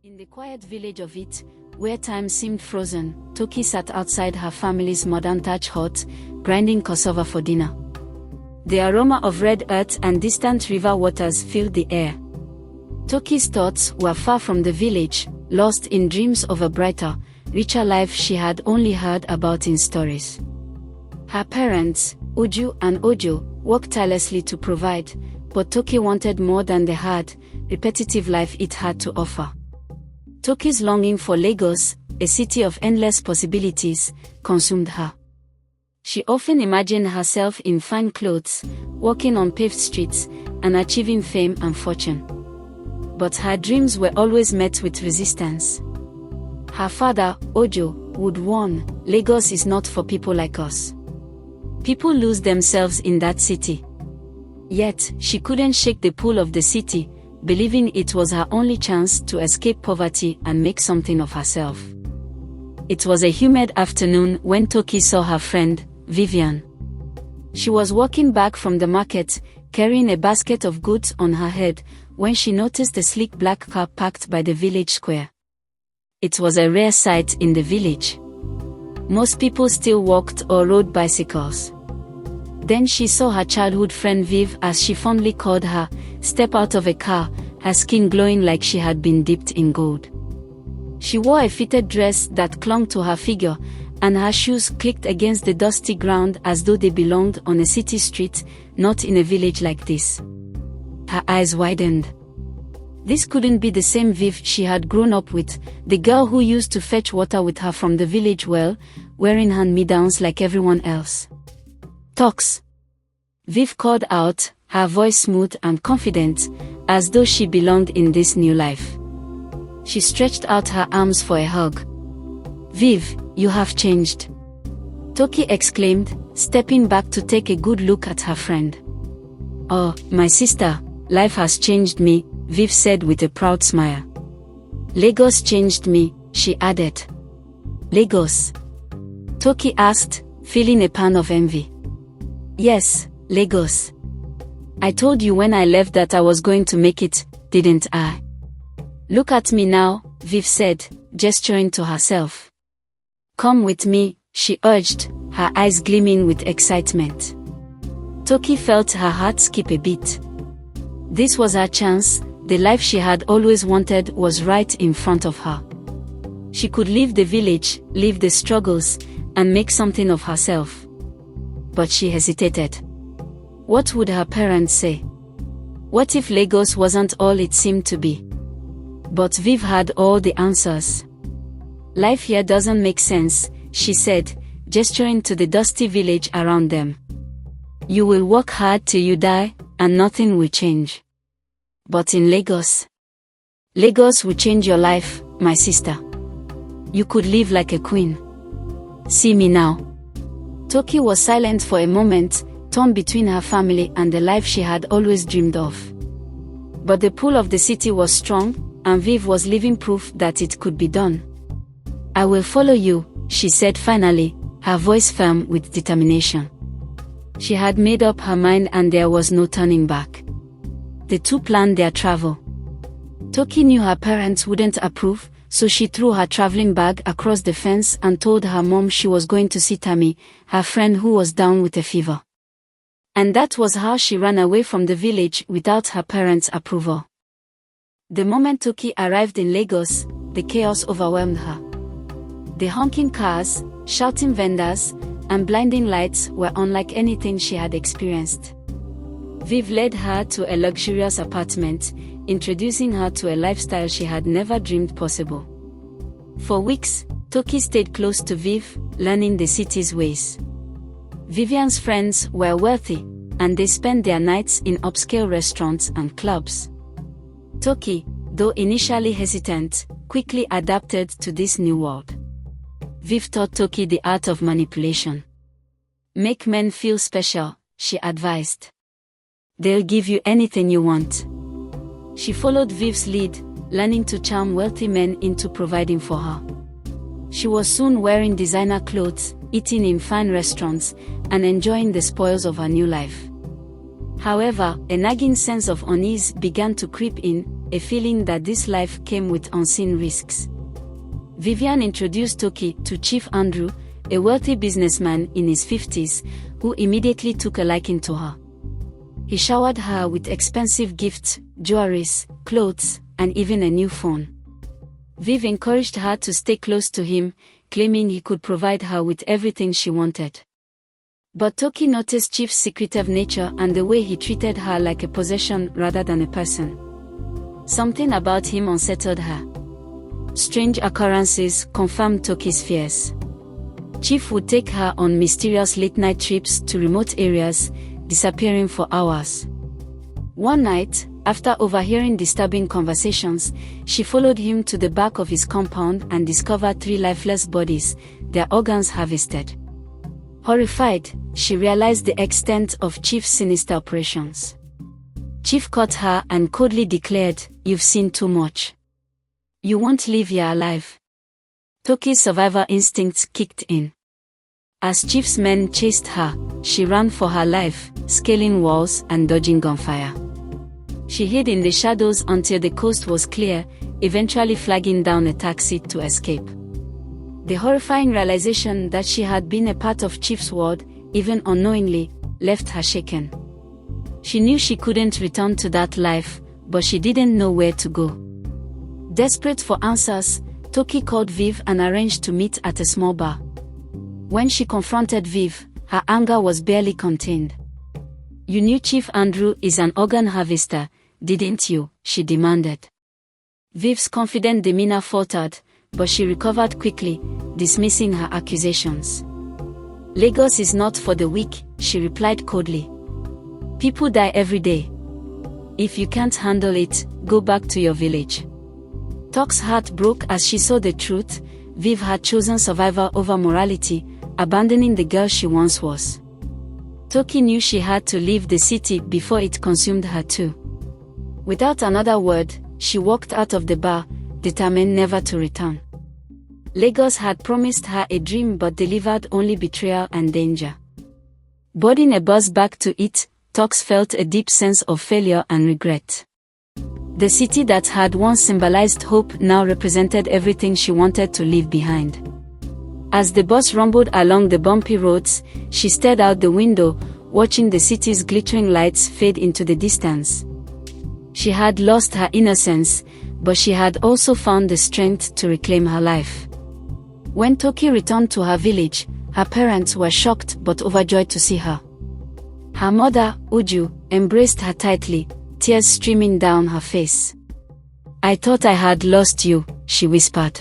In the quiet village of Aete, where time seemed frozen, Toke sat outside her family's modern thatch hut, grinding cassava for dinner. The aroma of red earth and distant river waters filled the air. Toke's thoughts were far from the village, lost in dreams of a brighter, richer life she had only heard about in stories. Her parents, Uju and Ojo, worked tirelessly to provide, but Toke wanted more than the hard, repetitive life it had to offer. Toke's longing for Lagos, a city of endless possibilities, consumed her. She often imagined herself in fine clothes, walking on paved streets, and achieving fame and fortune. But her dreams were always met with resistance. Her father, Ojo, would warn, "Lagos is not for people like us. People lose themselves in that city." Yet, she couldn't shake the pull of the city, believing it was her only chance to escape poverty and make something of herself. It was a humid afternoon when Toke saw her friend, Vivian. She was walking back from the market, carrying a basket of goods on her head, when she noticed a sleek black car parked by the village square. It was a rare sight in the village. Most people still walked or rode bicycles. Then she saw her childhood friend Viv, as she fondly called her, step out of a car, her skin glowing like she had been dipped in gold. She wore a fitted dress that clung to her figure, and her shoes clicked against the dusty ground as though they belonged on a city street, not in a village like this. Her eyes widened. This couldn't be the same Viv she had grown up with, the girl who used to fetch water with her from the village well, wearing hand-me-downs like everyone else. "Toks," Viv called out, her voice smooth and confident, as though she belonged in this new life. She stretched out her arms for a hug. "Viv, you have changed," Toke exclaimed, stepping back to take a good look at her friend. "Oh, my sister, life has changed me," Viv said with a proud smile. "Lagos changed me," she added. "Lagos?" Toke asked, feeling a pang of envy. "Yes, Lagos. I told you when I left that I was going to make it, didn't I? Look at me now," Viv said, gesturing to herself. "Come with me," she urged, her eyes gleaming with excitement. Toke felt her heart skip a beat. This was her chance, the life she had always wanted was right in front of her. She could leave the village, leave the struggles, and make something of herself. But she hesitated. What would her parents say? What if Lagos wasn't all it seemed to be? But Viv had all the answers. "Life here doesn't make sense," she said, gesturing to the dusty village around them. "You will work hard till you die, and nothing will change. But in Lagos will change your life, my sister. You could live like a queen. See me now." Toke was silent for a moment, torn between her family and the life she had always dreamed of. But the pull of the city was strong, and Viv was living proof that it could be done. "I will follow you," she said finally, her voice firm with determination. She had made up her mind and there was no turning back. The two planned their travel. Toke knew her parents wouldn't approve, so she threw her traveling bag across the fence and told her mom she was going to see Tammy, her friend who was down with a fever. And that was how she ran away from the village without her parents' approval. The moment Toke arrived in Lagos, the chaos overwhelmed her. The honking cars, shouting vendors, and blinding lights were unlike anything she had experienced. Viv led her to a luxurious apartment, introducing her to a lifestyle she had never dreamed possible. For weeks, Toke stayed close to Viv, learning the city's ways. Vivian's friends were wealthy, and they spent their nights in upscale restaurants and clubs. Toke, though initially hesitant, quickly adapted to this new world. Viv taught Toke the art of manipulation. "Make men feel special," she advised. "They'll give you anything you want." She followed Viv's lead, learning to charm wealthy men into providing for her. She was soon wearing designer clothes, eating in fine restaurants, and enjoying the spoils of her new life. However, a nagging sense of unease began to creep in, a feeling that this life came with unseen risks. Vivian introduced Toke to Chief Andrew, a wealthy businessman in his 50s, who immediately took a liking to her. He showered her with expensive gifts, jewelries, clothes, and even a new phone. Viv encouraged her to stay close to him, claiming he could provide her with everything she wanted. But Toke noticed Chief's secretive nature and the way he treated her like a possession rather than a person. Something about him unsettled her. Strange occurrences confirmed Toke's fears. Chief would take her on mysterious late-night trips to remote areas, disappearing for hours. One night, after overhearing disturbing conversations, she followed him to the back of his compound and discovered 3 lifeless bodies, their organs harvested. Horrified, she realized the extent of Chief's sinister operations. Chief caught her and coldly declared, "You've seen too much. You won't leave here alive." Toke's survivor instincts kicked in. As Chief's men chased her, she ran for her life, scaling walls and dodging gunfire. She hid in the shadows until the coast was clear, eventually flagging down a taxi to escape. The horrifying realization that she had been a part of Chief's world, even unknowingly, left her shaken. She knew she couldn't return to that life, but she didn't know where to go. Desperate for answers, Toke called Viv and arranged to meet at a small bar. When she confronted Viv, her anger was barely contained. "You knew Chief Andrew is an organ harvester, didn't you?" she demanded. Viv's confident demeanor faltered, but she recovered quickly, dismissing her accusations. "Lagos is not for the weak," she replied coldly. "People die every day. If you can't handle it, go back to your village." Toke's heart broke as she saw the truth. Viv had chosen survival over morality, abandoning the girl she once was. Toke knew she had to leave the city before it consumed her too. Without another word, she walked out of the bar, determined never to return. Lagos had promised her a dream but delivered only betrayal and danger. Boarding a bus back to it, Toke felt a deep sense of failure and regret. The city that had once symbolized hope now represented everything she wanted to leave behind. As the bus rumbled along the bumpy roads, she stared out the window, watching the city's glittering lights fade into the distance. She had lost her innocence, but she had also found the strength to reclaim her life. When Toke returned to her village, her parents were shocked but overjoyed to see her. Her mother, Uju, embraced her tightly, tears streaming down her face. "I thought I had lost you," she whispered.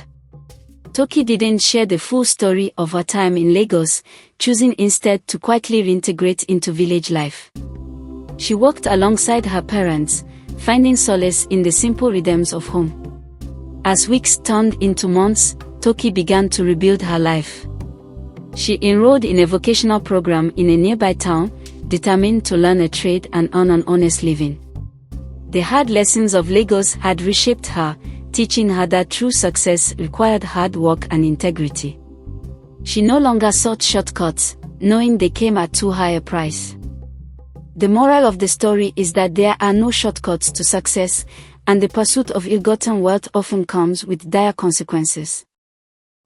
Toke didn't share the full story of her time in Lagos, choosing instead to quietly reintegrate into village life. She walked alongside her parents, finding solace in the simple rhythms of home. As weeks turned into months, Toke began to rebuild her life. She enrolled in a vocational program in a nearby town, determined to learn a trade and earn an honest living. The hard lessons of Lagos had reshaped her, teaching her that true success required hard work and integrity. She no longer sought shortcuts, knowing they came at too high a price. The moral of the story is that there are no shortcuts to success, and the pursuit of ill-gotten wealth often comes with dire consequences.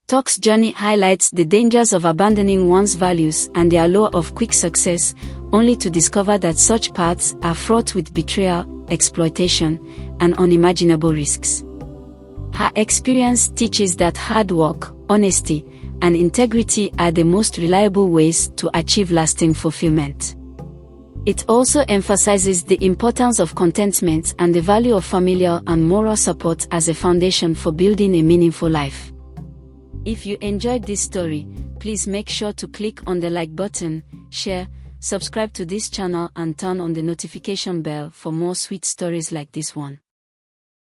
Toke's journey highlights the dangers of abandoning one's values and the allure of quick success, only to discover that such paths are fraught with betrayal, exploitation, and unimaginable risks. Her experience teaches that hard work, honesty, and integrity are the most reliable ways to achieve lasting fulfillment. It also emphasizes the importance of contentment and the value of familial and moral support as a foundation for building a meaningful life. If you enjoyed this story, please make sure to click on the like button, share, subscribe to this channel and turn on the notification bell for more sweet stories like this one.